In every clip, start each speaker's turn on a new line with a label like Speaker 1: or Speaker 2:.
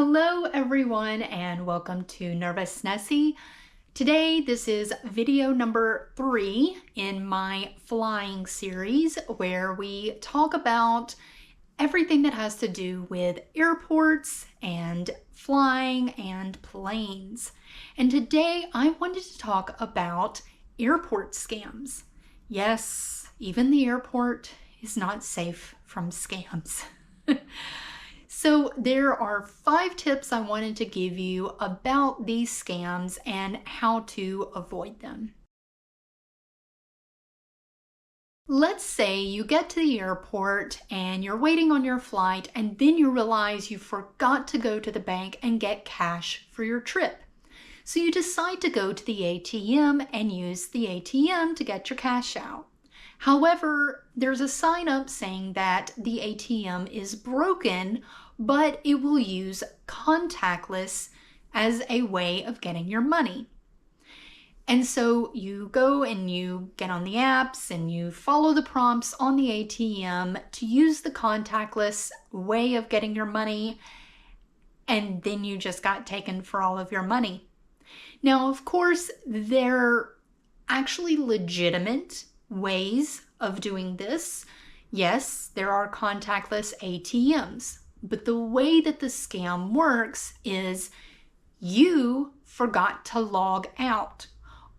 Speaker 1: Hello everyone and welcome to Nervous Nessie. Today this is video number 3 in my flying series where we talk about everything that has to do with airports and flying and planes. And today I wanted to talk about airport scams. Yes, even the airport is not safe from scams. So there are 5 tips I wanted to give you about these scams and how to avoid them. Let's say you get to the airport and you're waiting on your flight and then you realize you forgot to go to the bank and get cash for your trip. So you decide to go to the ATM and use the ATM to get your cash out. However, there's a sign up saying that the ATM is broken, but it will use contactless as a way of getting your money. And so you go and you get on the apps and you follow the prompts on the ATM to use the contactless way of getting your money, and then you just got taken for all of your money. Now, of course, they're actually legitimate ways of doing this. Yes, there are contactless ATMs, but the way that the scam works is you forgot to log out,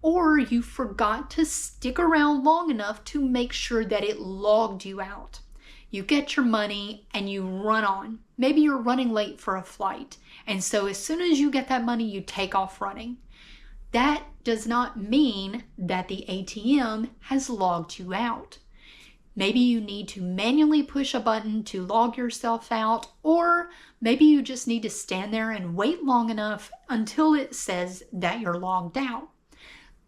Speaker 1: or you forgot to stick around long enough to make sure that it logged you out. You get your money and you run on. Maybe you're running late for a flight, and so as soon as you get that money, you take off running. That does not mean that the ATM has logged you out. Maybe you need to manually push a button to log yourself out, or maybe you just need to stand there and wait long enough until it says that you're logged out.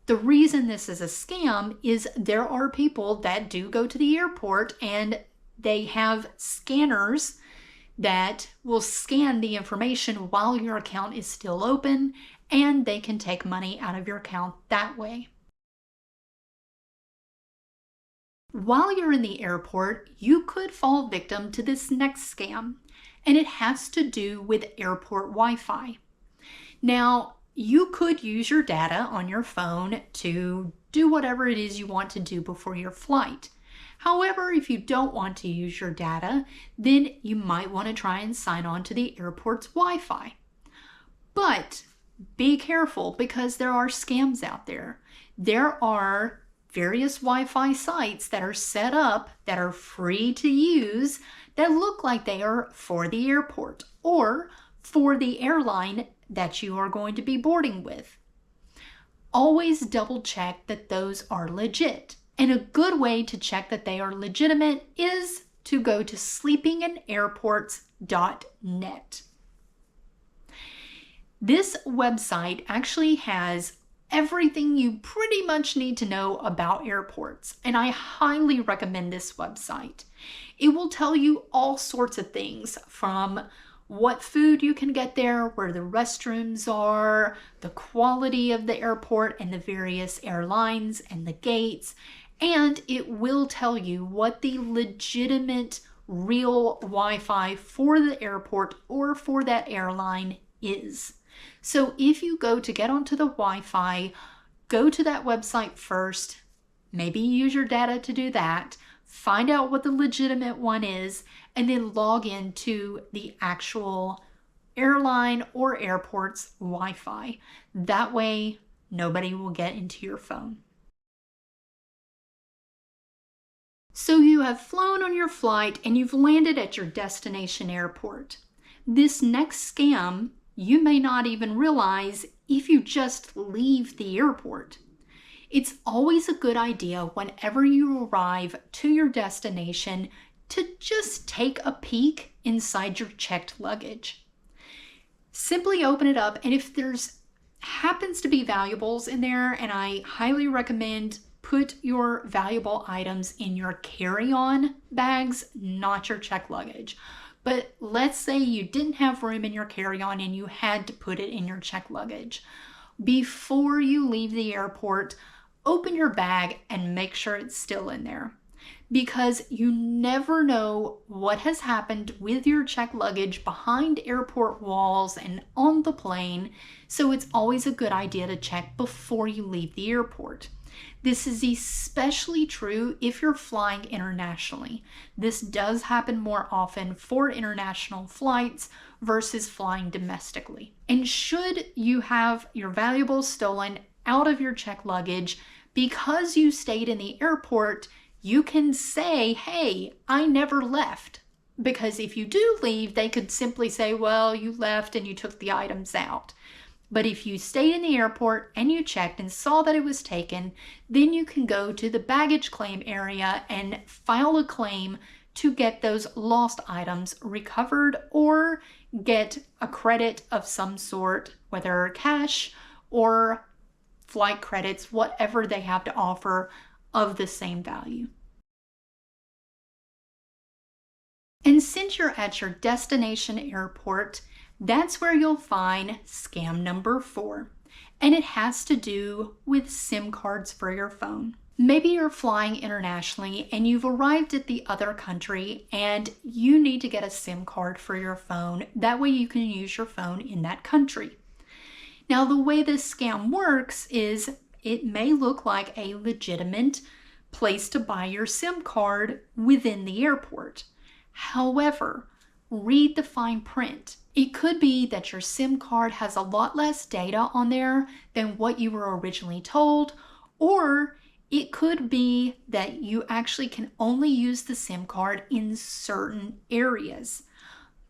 Speaker 1: The reason this is a scam is there are people that do go to the airport and they have scanners that will scan the information while your account is still open, and they can take money out of your account that way. While you're in the airport, you could fall victim to this next scam, and it has to do with airport Wi-Fi. Now, you could use your data on your phone to do whatever it is you want to do before your flight. However, if you don't want to use your data, then you might want to try and sign on to the airport's Wi-Fi. But be careful, because there are scams out there. There are various Wi-Fi sites that are set up that are free to use that look like they are for the airport or for the airline that you are going to be boarding with. Always double check that those are legit. And a good way to check that they are legitimate is to go to sleepinginairports.net. This website actually has everything you pretty much need to know about airports, and I highly recommend this website. It will tell you all sorts of things, from what food you can get there, where the restrooms are, the quality of the airport and the various airlines and the gates, and it will tell you what the legitimate real Wi-Fi for the airport or for that airline is. So if you go to get onto the Wi-Fi, go to that website first, maybe use your data to do that, find out what the legitimate one is, and then log into the actual airline or airport's Wi-Fi. That way, nobody will get into your phone. So you have flown on your flight and you've landed at your destination airport. This next scam you may not even realize if you just leave the airport. It's always a good idea whenever you arrive to your destination to just take a peek inside your checked luggage. Simply open it up, and if there's happens to be valuables in there, and I highly recommend put your valuable items in your carry-on bags, not your checked luggage. But let's say you didn't have room in your carry-on and you had to put it in your checked luggage. Before you leave the airport, open your bag and make sure it's still in there. because you never know what has happened with your checked luggage behind airport walls and on the plane, so it's always a good idea to check before you leave the airport. This is especially true if you're flying internationally. This does happen more often for international flights versus flying domestically. And should you have your valuables stolen out of your checked luggage because you stayed in the airport, you can say, hey, I never left. Because if you do leave, they could simply say, well, you left and you took the items out. But if you stayed in the airport and you checked and saw that it was taken, then you can go to the baggage claim area and file a claim to get those lost items recovered or get a credit of some sort, whether cash or flight credits, whatever they have to offer of the same value. And since you're at your destination airport, that's where you'll find scam number 4, and it has to do with SIM cards for your phone. Maybe you're flying internationally and you've arrived at the other country and you need to get a SIM card for your phone. That way you can use your phone in that country. Now, the way this scam works is it may look like a legitimate place to buy your SIM card within the airport. However, read the fine print. It could be that your SIM card has a lot less data on there than what you were originally told, or it could be that you actually can only use the SIM card in certain areas.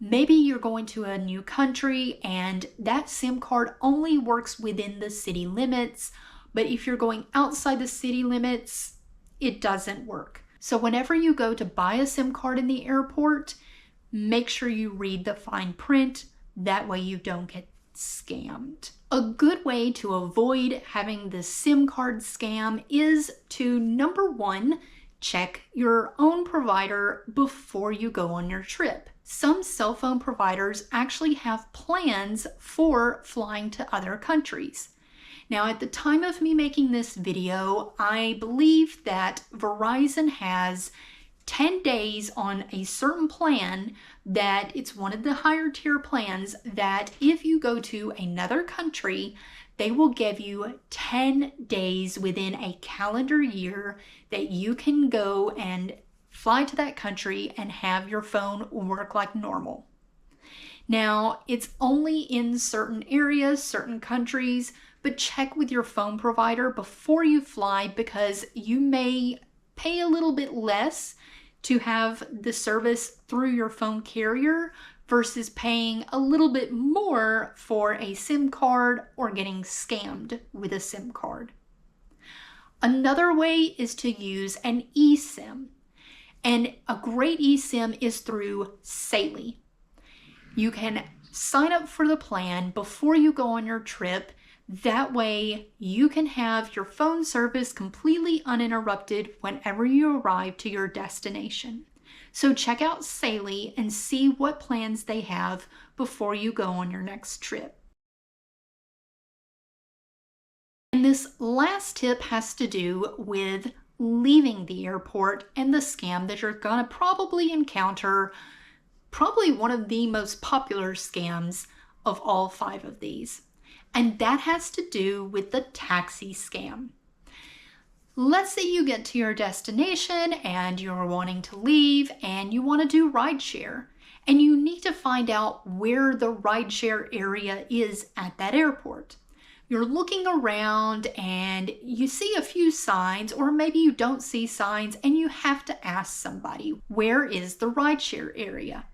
Speaker 1: Maybe you're going to a new country and that SIM card only works within the city limits, but if you're going outside the city limits, it doesn't work. So whenever you go to buy a SIM card in the airport, make sure you read the fine print. That way you don't get scammed. A good way to avoid having the SIM card scam is to, number 1, check your own provider before you go on your trip. Some cell phone providers actually have plans for flying to other countries. Now, at the time of me making this video, I believe that Verizon has 10 days on a certain plan that it's one of the higher tier plans that if you go to another country, they will give you 10 days within a calendar year that you can go and fly to that country and have your phone work like normal. Now, it's only in certain areas, certain countries, but check with your phone provider before you fly because you may pay a little bit less to have the service through your phone carrier versus paying a little bit more for a SIM card or getting scammed with a SIM card. Another way is to use an eSIM. And a great eSIM is through Saely. You can sign up for the plan before you go on your trip. That way you can have your phone service completely uninterrupted whenever you arrive to your destination. So check out Saely and see what plans they have before you go on your next trip. And this last tip has to do with leaving the airport and the scam that you're gonna probably encounter, probably one of the most popular scams of all 5 of these. And that has to do with the taxi scam. Let's say you get to your destination and you're wanting to leave and you want to do rideshare, and you need to find out where the rideshare area is at that airport. You're looking around and you see a few signs, or maybe you don't see signs and you have to ask somebody, where is the rideshare area?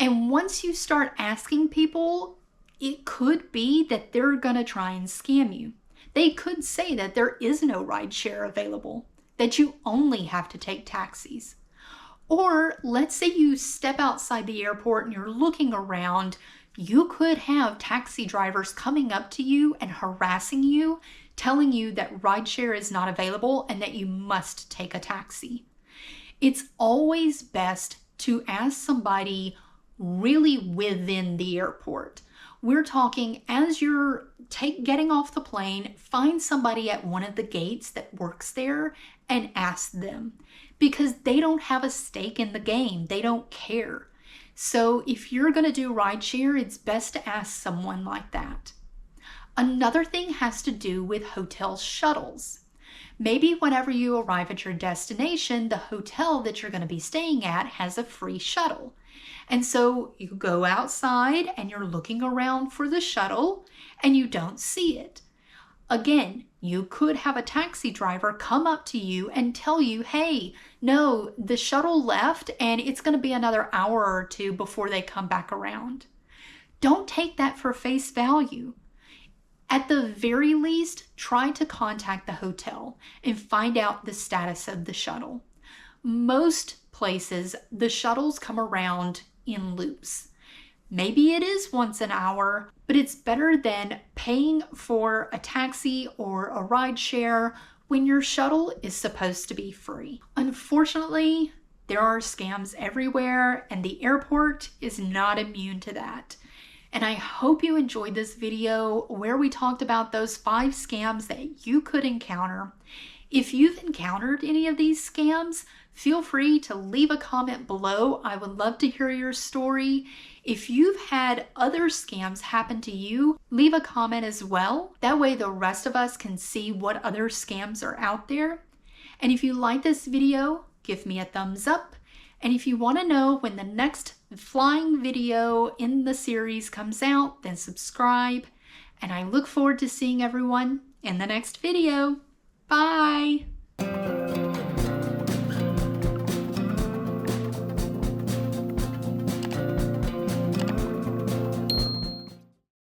Speaker 1: And once you start asking people, it could be that they're gonna try and scam you. They could say that there is no rideshare available, that you only have to take taxis. Or let's say you step outside the airport and you're looking around, you could have taxi drivers coming up to you and harassing you, telling you that rideshare is not available and that you must take a taxi. It's always best to ask somebody really within the airport. We're talking as you're getting off the plane, find somebody at one of the gates that works there and ask them. because they don't have a stake in the game. They don't care. So if you're going to do rideshare, it's best to ask someone like that. Another thing has to do with hotel shuttles. Maybe whenever you arrive at your destination, the hotel that you're going to be staying at has a free shuttle. And so you go outside and you're looking around for the shuttle and you don't see it. Again, you could have a taxi driver come up to you and tell you, hey, no, the shuttle left and it's going to be another hour or two before they come back around. Don't take that for face value. At the very least, try to contact the hotel and find out the status of the shuttle. Most places, the shuttles come around in loops. Maybe it is once an hour, but it's better than paying for a taxi or a ride share when your shuttle is supposed to be free. Unfortunately, there are scams everywhere, and the airport is not immune to that. And I hope you enjoyed this video where we talked about those 5 scams that you could encounter. If you've encountered any of these scams, feel free to leave a comment below. I would love to hear your story. If you've had other scams happen to you, leave a comment as well. That way the rest of us can see what other scams are out there. And if you like this video, give me a thumbs up. And if you want to know when the next flying video in the series comes out, then subscribe. And I look forward to seeing everyone in the next video. Bye!